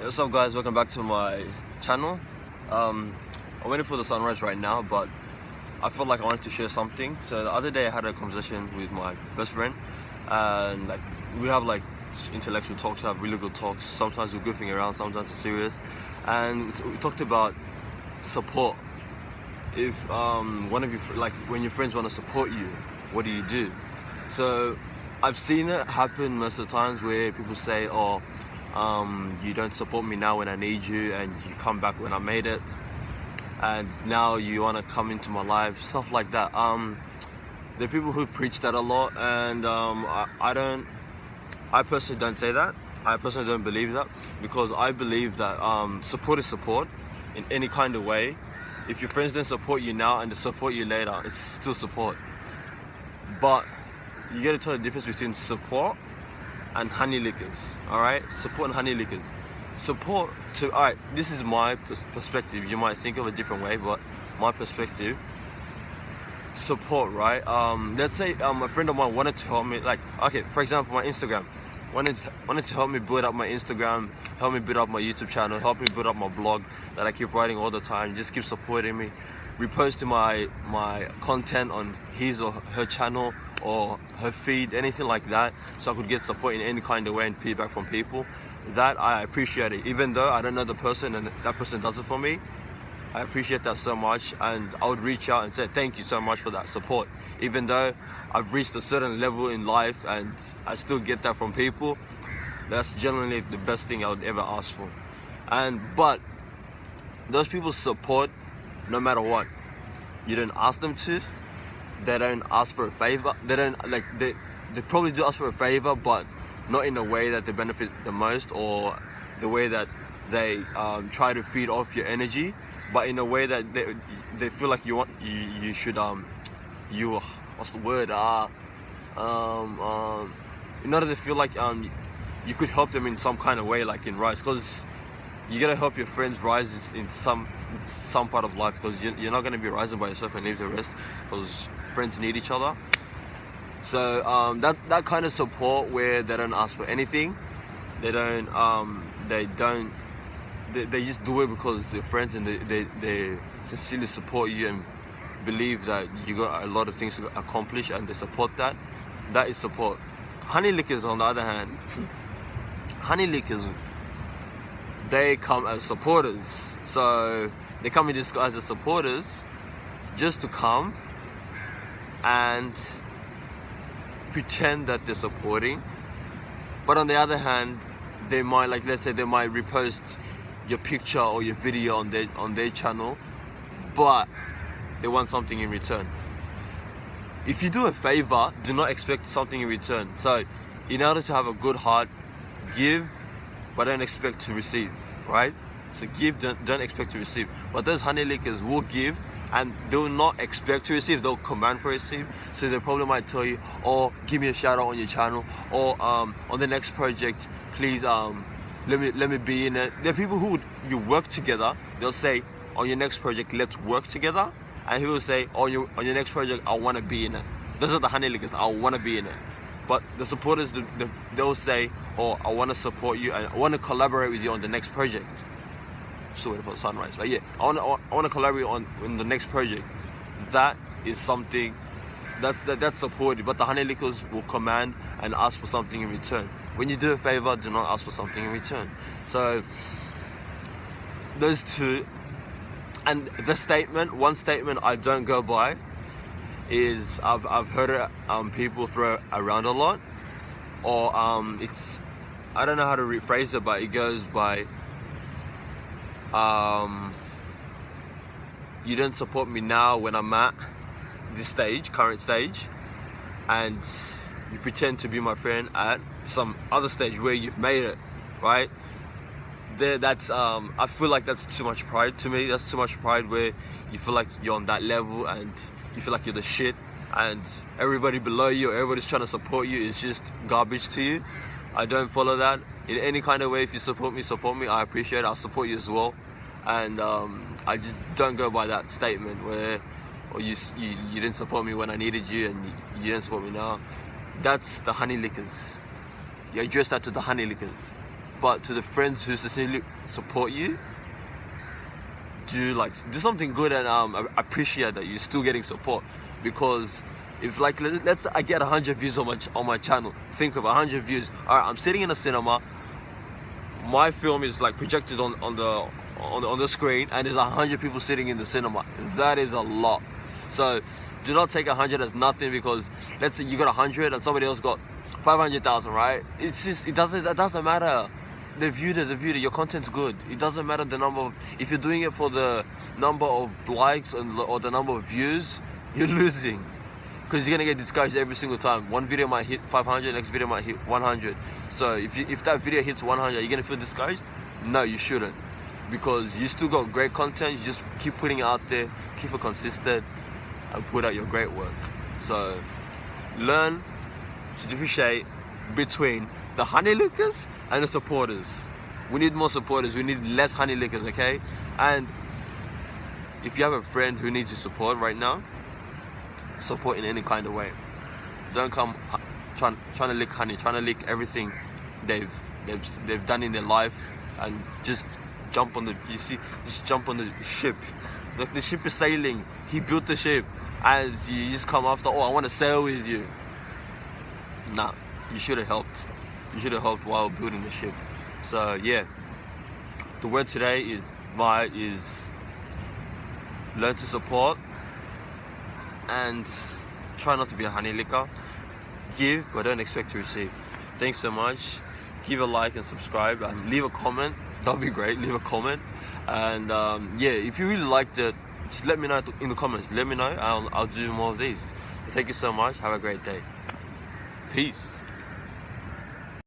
Hey, what's up guys, welcome back to my channel. I'm waiting for the sunrise right now, but I felt like I wanted to share something. So the other day I had a conversation with my best friend, and we have intellectual talks, have really good talks. Sometimes we're goofing around, sometimes we're serious, and we talked about support. If one of you, when your friends want to support you, what do? So I've seen it happen most of the times where people say, oh, you don't support me now when I need you, and you come back when I made it, and now you want to come into my life, stuff like that. There are people who preach that a lot, and I personally don't say that. I personally don't believe that, because I believe that support is support in any kind of way. If your friends don't support you now and they support you later, it's still support. But you gotta tell the difference between support and honeylickers. Alright, support and honeylickers. Alright, this is my perspective. You might think of a different way, but my perspective, support, right? Let's say a friend of mine wanted to help me, for example, my Instagram, wanted to help me build up my Instagram, help me build up my YouTube channel, help me build up my blog that I keep writing all the time, just keep supporting me, reposting my content on his or her channel or her feed, anything like that, so I could get support in any kind of way and feedback from people. That I appreciate it, even though I don't know the person and that person does it for me. I appreciate that so much, and I would reach out and say thank you so much for that support, even though I've reached a certain level in life and I still get that from people. That's generally the best thing I would ever ask for. But those people support no matter what. You don't ask them to. They don't ask for a favor. They don't they probably do ask for a favor, but not in a way that they benefit the most, or the way that they try to feed off your energy, but in a way that they feel like you should what's the word, in order to feel like you could help them in some kind of way, like in rise, because you gotta help your friends rise in some part of life, because you're not gonna be rising by yourself and leave the rest, because friends need each other. So that kind of support where they don't ask for anything, they just do it because they're friends, and they sincerely support you and believe that you got a lot of things to accomplish, and they support that. That is support. Honeylickers, on the other hand, honeylickers, they come as supporters. So they come in disguise as supporters, just to come and pretend that they're supporting. But on the other hand, they might, let's say they might repost your picture or your video on their channel, but they want something in return. If you do a favor, do not expect something in return. So in order to have a good heart, give, but don't expect to receive, right? So give, don't expect to receive. But those honeylickers will give, and they will not expect to receive, they'll command for receive. So they probably might tell you, or give me a shout out on your channel, or on the next project, please let me be in it. There are people who you work together, they'll say, on your next project, let's work together. And he will say, on your next project, I want to be in it. Those are the honeylickers, I want to be in it. But the supporters, they'll say, oh, I want to support you and I want to collaborate with you on the next project. Still waiting for the sunrise, but yeah, I want to collaborate on the next project. That is something that's supported. But the honeylickers will command and ask for something in return. When you do a favor, do not ask for something in return. So those two. And one statement I don't go by is, I've heard it, people throw around a lot, or I don't know how to rephrase it, but it goes by, you don't support me now when I'm at this current stage, and you pretend to be my friend at some other stage where you've made it, right? I feel like that's too much pride to me. That's too much pride, where you feel like you're on that level and you feel like you're the shit, and everybody below you, or everybody's trying to support you, is just garbage to you. I don't follow that in any kind of way. If you support me, I appreciate it. I'll support you as well. And I just don't go by that statement where, or you didn't support me when I needed you, and you didn't support me now. That's the honeylickers. You address that to the honeylickers. But to the friends who sincerely support you, do something good, and appreciate that you're still getting support. Because if let's I get 100 views on my channel, think of 100 views. All right, I'm sitting in a cinema, my film is like projected on the screen, and there's 100 people sitting in the cinema. That is a lot. So do not take 100 as nothing, because let's say you got 100 and somebody else got 500,000, right? That doesn't matter. They viewed it. Your content's good. It doesn't matter the number of, if you're doing it for the number of likes or the number of views, you're losing, because you're gonna get discouraged every single time. One video might hit 500, next video might hit 100. So if that video hits 100, you're gonna feel discouraged? No, you shouldn't, because you still got great content. You just keep putting it out there, keep it consistent, and put out your great work. So learn to differentiate between the honeylickers and the supporters. We need more supporters. We need less honeylickers, okay? And if you have a friend who needs your support right now, support in any kind of way. Don't come trying to lick honey, trying to lick everything they've done in their life, and just jump on the ship. Like, the ship is sailing. He built the ship, and you just come after. Oh, I want to sail with you. Nah, you should have helped. You should have helped while building the ship. So yeah, the word today is learn to support, and try not to be a honey licker. Give, but don't expect to receive. Thanks so much. Give a like and subscribe, and leave a comment. That'd be great. Leave a comment. And yeah, if you really liked it, just let me know in the comments. Let me know. I'll do more of these. Thank you so much. Have a great day. Peace.